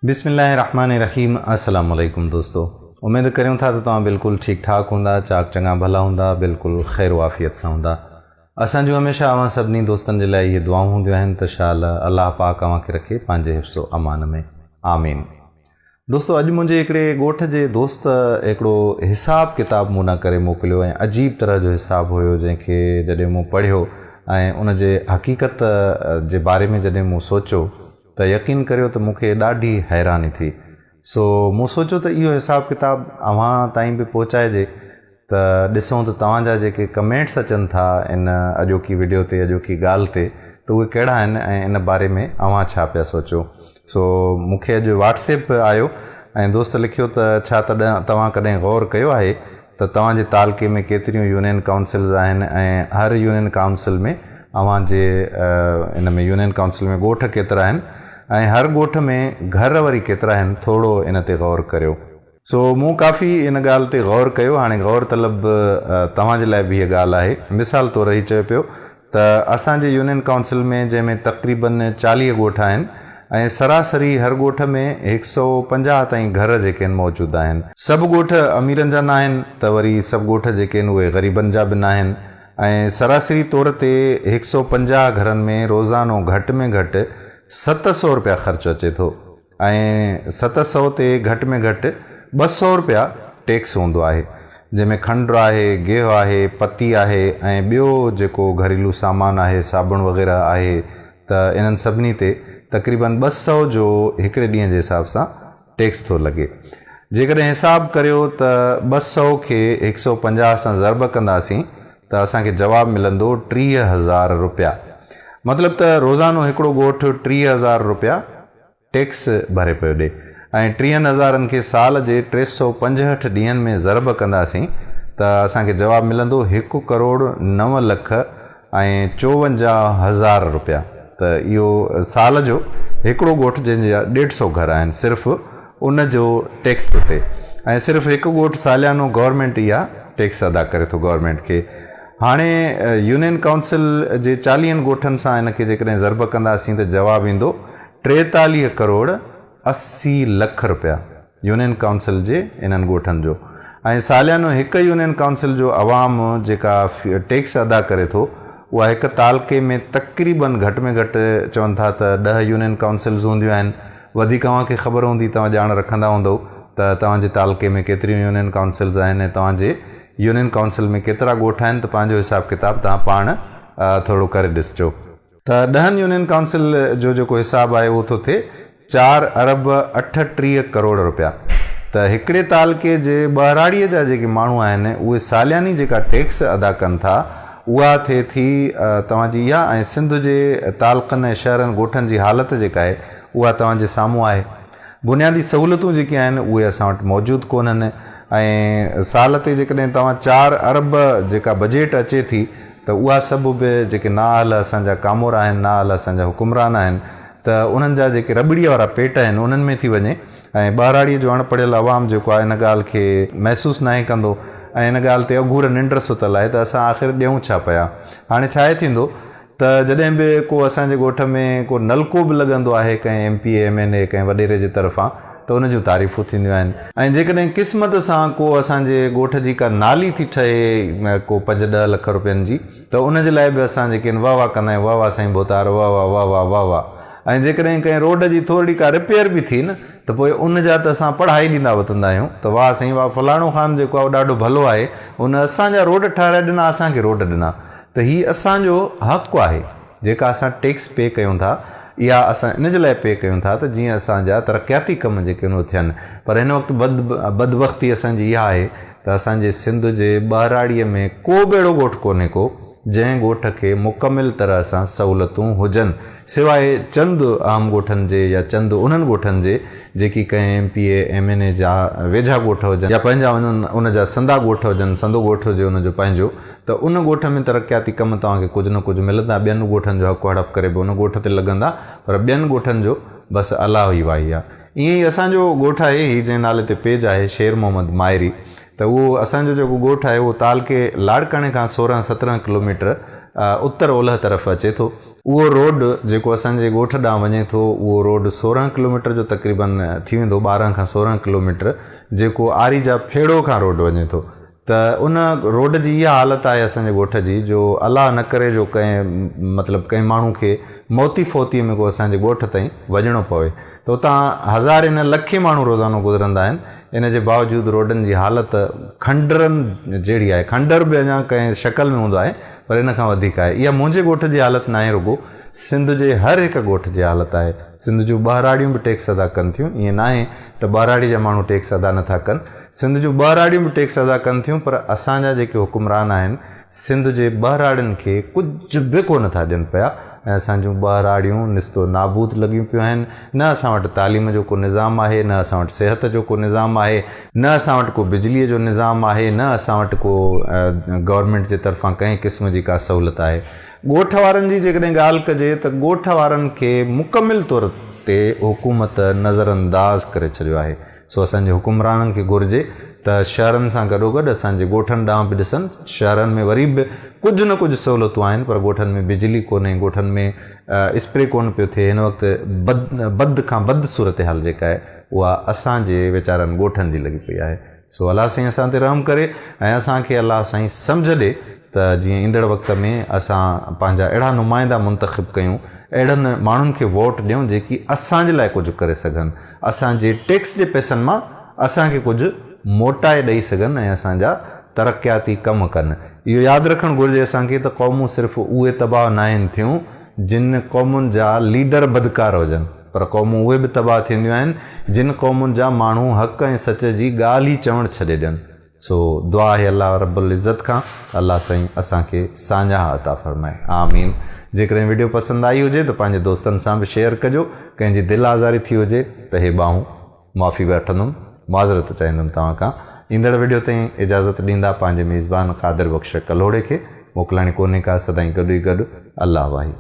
बिस्मिल्लाहिर्रहमानिर्रहीम। अस्सलाम वालेकुम दोस्तों, उम्मीद करूँ था तो तव्हां बिल्कुल ठीक ठाक होंदा, चाक चंगा भला होंदा, बिल्कुल खैर वाफ़ियत सां होंदा। असांजो हमेशा अवां सभिनी दोस्तनि जे लाइ इहे दुआऊं हूंदियूं आहिनि त शाला अल्लाह पाक अवां खे रखे पंहिंजे हिफ्ज़ो अमान में, आमीन। दोस्तों, अॼु मुंहिंजे हिकिड़े ॻोठ जे दोस्त हिकिड़ो हिसाब किताब मूं न करे मोकिलियो ऐं अजीब तरह जो हिसाब हुयो, जंहिंखे जॾहिं मूं पढ़ियो ऐं उन जे हक़ीक़त जे बारे में जॾहिं मूं सोचियो त यकीन करियो त मूंखे ॾाढी हैरानी थी। सो मूं सोचियो त इहो हिसाब किताब अव्हां ताईं बि पहुचाइजे त ॾिसूं त तव्हांजा जेके कमेंट्स अचनि था इन अॼोकी वीडियो ते, अॼोकी ॻाल्हि ते, त उहे कहिड़ा आहिनि ऐं इन बारे में अव्हां छा पिया सोचो। सो मूंखे अॼु व्हाट्सएप आयो ऐं दोस्त लिखियो त छा तव्हां कॾहिं गौर कयो आहे त तव्हांजे तालके में केतिरियूं यूनियन काउंसिल्स आहिनि ऐं हर यूनियन काउंसिल में अव्हांजे इन में यूनियन काउंसिल में ॻोठ केतिरा आहिनि ऐं हर ॻोठ में घर वरी केतिरा आहिनि, थोरो इन ते गौर करियो। सो मूं काफ़ी इन ॻाल्हि ते गौर कयो। हाणे गौर तलब तव्हांजे लाइ बि इहा ॻाल्हि आहे। मिसाल तौरु ही चयो पियो त असांजे यूनियन काउंसिल में जंहिंमें तक़रीबन 40 ॻोठ आहिनि ऐं सरासरी हर ॻोठ में 150 ताईं घर जेके आहिनि मौजूदु आहिनि। सभु ॻोठ अमीरनि जा न आहिनि त वरी सभु ॻोठ जेके आहिनि उहे ग़रीबनि जा बि न आहिनि ऐं सरासरी तौर ते 150 घरनि में रोज़ानो घटि में घटि 700 रुपया ख़र्चु अचे थो ऐं 700 ते घटि में घटि 200 रुपया टैक्स हूंदो आहे, जंहिंमें खंडु आहे, गिहु आहे, पती आहे ऐं ॿियो जेको घरेलू सामान आहे, साबुण वग़ैरह आहे, त इन्हनि सभिनी ते तक़रीबन 200 जो हिकिड़े ॾींहं जे हिसाब सां टैक्स थो लॻे। जेकॾहिं हिसाबु करियो त 200 खे 150 सां ज़रब कंदासीं त असांखे जवाबु मिलंदो 30,000 रुपया। मतिलबु त रोज़ानो हिकिड़ो ॻोठ 30,000 रुपया टैक्स भरे पियो ॾिए ऐं 30,000 खे साल जे 365 ॾींहंनि में ज़रब कंदासीं त असांखे जवाबु मिलंदो 1,09,54,000 रुपया। त इहो साल जो हिकिड़ो ॻोठ जंहिंजा 150 घर आहिनि, सिर्फ़ु उन जो टैक्स हुते ऐं सिर्फ़ु हिकु ॻोठ सालियानो गवर्नमेंट इहा टैक्स अदा करे थो गवर्नमेंट खे। हाणे यूनियन काउंसिल जे 40 ॻोठनि सां इनखे जेकॾहिं ज़रब कंदासीं त जवाबु ईंदो 43 करोड़ 80 लख रुपया यूनियन काउंसिल जे इन्हनि ॻोठनि जो। ऐं सालियानो हिकु यूनियन काउंसिल जो अवाम जेका टैक्स अदा करे थो, उहा हिकु तालके में तक़रीबन घटि में घटि चवनि था त 10 यूनियन काउंसिल्स हूंदियूं आहिनि। वधीक तव्हांखे ख़बर हूंदी, तव्हां ॼाण रखंदा हूंदव त तव्हांजे तालके में केतिरियूं यूनियन काउंसिल्स आहिनि ऐं तव्हांजे यूनियन काउंसिल में केतिरा ॻोठ आहिनि, त पंहिंजो हिसाब किताब तव्हां पाण थोरो करे ॾिसिजो। त 10 यूनियन काउंसिल जो जेको हिसाबु आहे उहो थो थिए 4 अरब 38 करोड़ रुपया। त हिकिड़े तालके जे ॿाहिराड़ीअ जा जेके माण्हू आहिनि उहे सालियानी जेका टैक्स अदा कनि था उहा थिए थी तव्हांजी इहा। ऐं सिंध जे तालकनि ऐं शहरनि ॻोठनि जी हालति जेका आहे उहा तव्हांजे साम्हूं आहे। बुनियादी सहूलियतूं जेके आहिनि उहे असां वटि मौजूदु कोन्हनि ऐं साल ते जेकॾहिं तव्हां 4 अरब जेका बजट अचे थी त उहा सभु बि जेके नाअहल असांजा कामोर आहिनि, नाअहल असांजा हुकुमरान आहिनि, त उन्हनि जा जेके रबड़ीअ वारा पेट आहिनि उन्हनि में थी वञे ऐं ॿाहिराड़ीअ जो अणपढ़ियल अवाम जेको आहे इन ॻाल्हि खे महसूसु नाहे कंदो ऐं इन ॻाल्हि ते अघूर निंड सुतल आहे त असां आख़िर ॾियूं छा पिया। हाणे छा आहे थींदो त जॾहिं बि को असांजे ॻोठ में को नलको बि लॻंदो आहे कंहिं MP MNA कंहिं वॾेरे जे तरफ़ां, त उन जूं तारीफ़ूं थींदियूं आहिनि। ऐं जेकॾहिं क़िस्मत सां को असांजे ॻोठ जी का नाली थी ठहे को 5-10 लख रुपयनि जी, त उन जे लाइ बि असां जेके आहिनि वाह वाह कंदा आहियूं, वाह वाह साईं भोतार, वाह वाह वाह वाह वाह वाह। ऐं जेकॾहिं कंहिं रोड जी थोरी का रिपेयर बि थी न त पोइ उन जा त असां पढ़ाई ॾींदा वठंदा आहियूं त वाह साईं वाह, फलाणो ख़ान जेको आहे उहो ॾाढो भलो आहे, उन असांजा रोड ठाराए ॾिना, असांखे रोड ॾिना। त हीअ असांजो हक़ु आहे जेका असां टैक्स पे कयूं था, इहा असां इन जे लाइ पे कयूं था त जीअं असांजा तरक़ियाती कम जेके आहिनि उहे थियनि। पर हिन वक़्तु बदबख़्ती असांजी इहा आहे त असांजे सिंध जे ॿाहिराड़ीअ में को बि अहिड़ो ॻोठ कोन्हे को जंहिं ॻोठ खे मुकमिल तरह सां सहूलियतूं हुजनि, सवाइ चंद आम ॻोठनि जे या चंद उन्हनि ॻोठनि जे जेकी कंहिं MP MNA जा वेझा ॻोठ हुजनि या पंहिंजा उन जा संदा ॻोठ हुजनि, संदो ॻोठ हुजे उनजो पंहिंजो, त उन ॻोठ में तरक़ियाती कम तव्हांखे कुझु न कुझु मिलंदा। ॿियनि ॻोठनि जो हक़ हड़प करे बि उन ॻोठ ते लॻंदा, पर ॿियनि ॻोठनि जो बसि अलाह ई वाही आहे। ईअं ई असांजो ॻोठ आहे, हीअ जंहिं नाले ते पेज आहे शेर मोहम्मद मायरी, त उहो असांजो जेको ॻोठ आहे उहो तालके लाड़काणे खां 16-17 किलोमीटर उत्तर ओलह तरफ़ अचे थो। उहो रोड जेको असांजे ॻोठ ॾांहुं वञे थो उहो रोड 16 किलोमीटर जो तक़रीबन थी वेंदो, 12 खां 16 किलोमीटर, जेको आरीजा फेड़ो खां रोड वञे थो। त उन रोड जी इहा हालत आहे असांजे ॻोठ जी, जो अलाह न करे जो कंहिं मतिलबु कंहिं माण्हू खे मौती फ़ौतीअ में को असांजे ॻोठ ताईं वञिणो पवे, त उतां हज़ारे न लखे माण्हू रोज़ानो गुज़रंदा आहिनि। इन जे बावजूदि रोडनि जी हालत खंडरनि जहिड़ी आहे। खंडर बि अञा कंहिं शक्ल में हूंदो आहे, पर इन खां वधीक आहे। इहा मुंहिंजे ॻोठ जी हालत न आहे, रुॻो सिंध जे हर हिकु ॻोठ जी हालत आहे। सिंध जूं ॿाहिराड़ियूं बि टैक्स अदा कनि थियूं, ईअं न आहे त ॿाहिराड़ी जा माण्हू टैक्स अदा नथा कनि। सिंध जूं ॿाहिराड़ियूं बि टैक्स अदा कनि थियूं, पर असांजा जेके हुकुमरान आहिनि सिंध जे ॿाहिराड़ियुनि खे कुझु बि कोन था ॾियनि पिया, ऐं असांजूं ॿाहिराड़ियूं निस्तो नाबूद लॻियूं पियूं आहिनि। न असां वटि तालीम जो को निज़ाम आहे, न असां वटि सिहत जो को निज़ाम आहे, न असां वटि को बिजलीअ जो निज़ाम आहे, न असां वटि को गवर्नमेंट जे तरफ़ां कंहिं क़िस्म जी का सहूलियत आहे। ॻोठ वारनि जी जेकॾहिं ॻाल्हि कजे त ॻोठ वारनि खे मुकमिल तौर ते हुकूमत नज़रअंदाज़ करे छॾियो आहे। सो असांजे हुकुमराननि खे घुरिजे त शहरनि सां गॾोगॾु असांजे ॻोठनि ॾांहुं बि ॾिसनि। शहरनि में वरी बि कुझु न कुझु सहूलियतूं आहिनि, पर ॻोठनि में बिजली कोन्हे, ॻोठनि में स्प्रे कोन पियो थिए। हिन वक़्तु बद खां बद सूरत हाल जेका आहे उहा असांजे वीचारनि ॻोठनि जी लॻी पई आहे। सो अलाह साईं असां ते रहम करे ऐं असांखे अलाह साईं सम्झ ॾे त जीअं ईंदड़ वक़्त में असां पंहिंजा अहिड़ा नुमाइंदा मुंतख़िब कयूं, अहिड़नि माण्हुनि खे वोट ॾियूं जेकी असांजे लाइ कुझु करे सघनि, असांजे टैक्स जे पैसनि मां असांखे कुझु मोटाए ॾेई सघनि ऐं असांजा तरक़ियाती कमु कनि। इहो यादि रखणु घुरिजे असांखे त क़ौमूं सिर्फ़ु उहे तबाह न आहिनि थियूं जिन क़ौमुनि जा लीडर बदकार हुजनि, पर क़ौमूं उहे बि तबाह थींदियूं आहिनि जिन क़ौमुनि जा माण्हू हक़ ऐं सच जी ॻाल्हि ई चवणु छॾे ॾियनि। सो दुआ आहे अलाह रब्बुल इज़्ज़त खां अलाह साईं असांखे साञा अता फ़रमाए, आमीन। जेकॾहिं वीडियो पसंदि आई हुजे त पंहिंजे दोस्तनि सां बि शेयर कजो। कंहिंजी दिलि आज़ारी थी हुजे त हे ॿाहूं माफ़ी वठंदुमि, माज़रत चाहींदुमि तव्हां खां। ईंदड़ वीडियो ताईं इजाज़त ॾींदा पंहिंजे मेज़बान क़ादिर बख़्श कलोड़े खे। मोकिलणी कोन्हे का, सदाईं गॾु ई गॾु। अलाह वाही।